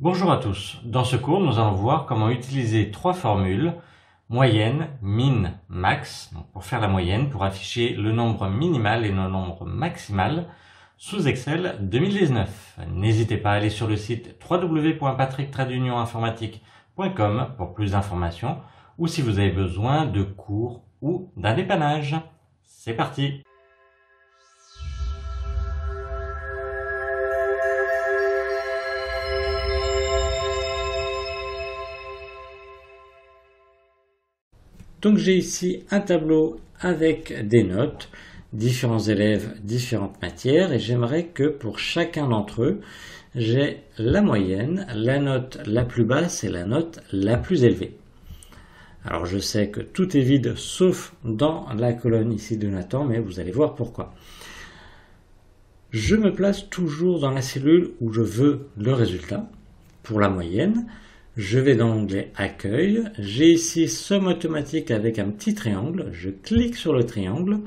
Bonjour à tous, dans ce cours nous allons voir comment utiliser trois formules, moyenne, min, max, donc pour faire la moyenne, pour afficher le nombre minimal et le nombre maximal sous Excel 2019. N'hésitez pas à aller sur le site www.patrick-informatique.com pour plus d'informations ou si vous avez besoin de cours ou d'un dépannage. C'est parti! Donc j'ai ici un tableau avec des notes, différents élèves, différentes matières, et j'aimerais que pour chacun d'entre eux, j'ai la moyenne, la note la plus basse et la note la plus élevée. Alors je sais que tout est vide sauf dans la colonne ici de Nathan, mais vous allez voir pourquoi. Je me place toujours dans la cellule où je veux le résultat. Pour la moyenne, je vais dans l'onglet Accueil, j'ai ici Somme automatique avec un petit triangle, je clique sur le triangle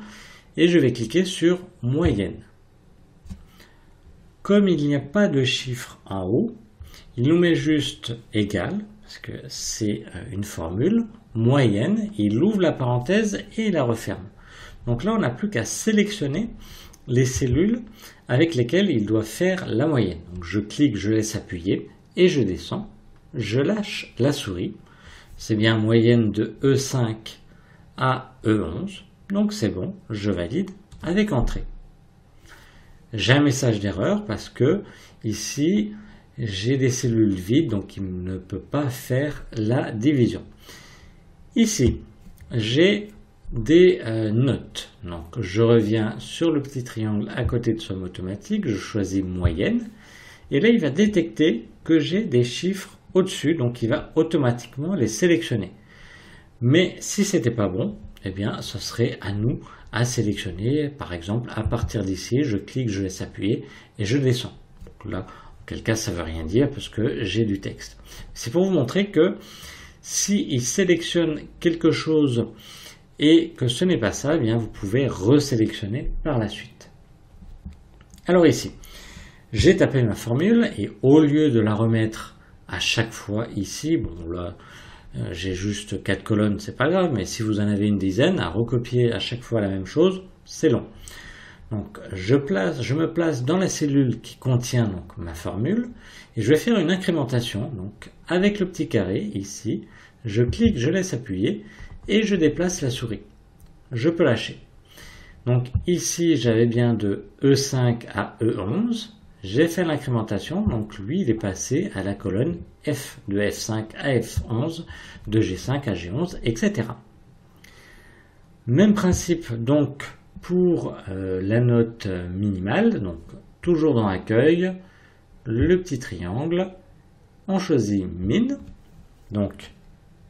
et je vais cliquer sur Moyenne. Comme il n'y a pas de chiffre en haut, il nous met juste égal, parce que c'est une formule, moyenne, il ouvre la parenthèse et il la referme. Donc là on n'a plus qu'à sélectionner les cellules avec lesquelles il doit faire la moyenne. Donc je clique, je laisse appuyer et je descends. Je lâche la souris, c'est bien moyenne de E5 à E11, donc c'est bon, je valide avec entrée. J'ai un message d'erreur parce que ici j'ai des cellules vides, donc il ne peut pas faire la division. Ici j'ai des notes, donc je reviens sur le petit triangle à côté de somme automatique, je choisis moyenne, et là il va détecter que j'ai des chiffres au-dessus, donc il va automatiquement les sélectionner. Mais si c'était pas bon, eh bien ce serait à nous à sélectionner. Par exemple, à partir d'ici, je clique, je laisse appuyer et je descends. Donc là, en quel cas ça veut rien dire parce que j'ai du texte. C'est pour vous montrer que si il sélectionne quelque chose et que ce n'est pas ça, eh bien vous pouvez resélectionner par la suite. Alors ici, j'ai tapé ma formule et au lieu de la remettre à chaque fois ici, bon là j'ai juste 4 colonnes, c'est pas grave, mais si vous en avez une dizaine, à recopier à chaque fois la même chose, c'est long. Donc je me place dans la cellule qui contient donc ma formule et je vais faire une incrémentation. Donc avec le petit carré ici, je clique, je laisse appuyer et je déplace la souris. Je peux lâcher. Donc ici j'avais bien de E5 à E11. J'ai fait l'incrémentation, donc lui il est passé à la colonne F, de F5 à F11, de G5 à G11, etc. Même principe donc pour la note minimale, donc toujours dans Accueil, le petit triangle, on choisit Min, donc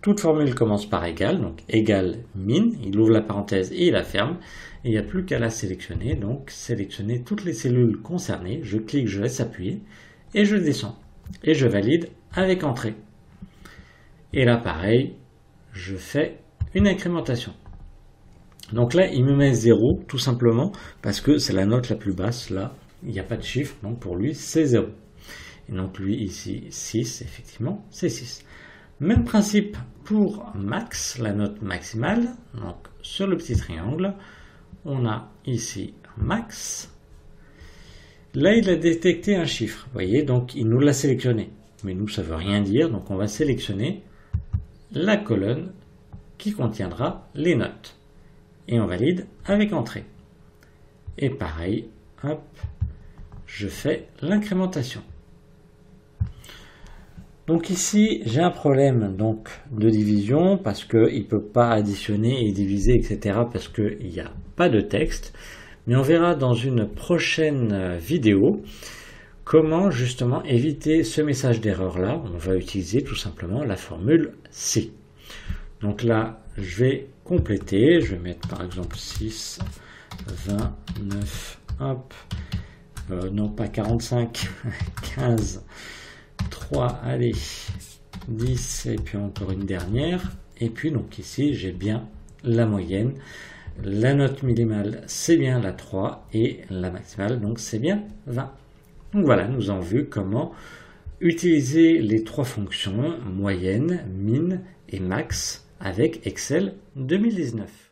toute formule commence par égal, donc égal min, il ouvre la parenthèse et il la ferme, et il n'y a plus qu'à la sélectionner, donc sélectionner toutes les cellules concernées, je clique, je laisse appuyer, et je descends, et je valide avec entrée. Et là pareil, je fais une incrémentation. Donc là il me met 0, tout simplement, parce que c'est la note la plus basse, là il n'y a pas de chiffre, donc pour lui c'est 0. Et donc lui ici 6, effectivement c'est 6. Même principe pour max, la note maximale. Donc sur le petit triangle, on a ici max. Là, il a détecté un chiffre. Vous voyez, donc il nous l'a sélectionné. Mais nous, ça ne veut rien dire. Donc on va sélectionner la colonne qui contiendra les notes. Et on valide avec entrée. Et pareil, hop, je fais l'incrémentation. Donc ici, j'ai un problème donc de division parce qu'il ne peut pas additionner et diviser, etc. parce qu'il n'y a pas de texte. Mais on verra dans une prochaine vidéo comment justement éviter ce message d'erreur là. On va utiliser tout simplement la formule C. Donc là, je vais compléter. Je vais mettre par exemple 6, 29, hop, non pas 45, 15, 3, allez, 10, et puis encore une dernière. Et puis donc ici, j'ai bien la moyenne. La note minimale, c'est bien la 3 et la maximale, donc c'est bien 20. Donc voilà, nous avons vu comment Utilisez les trois fonctions moyenne, min et max avec Excel 2019.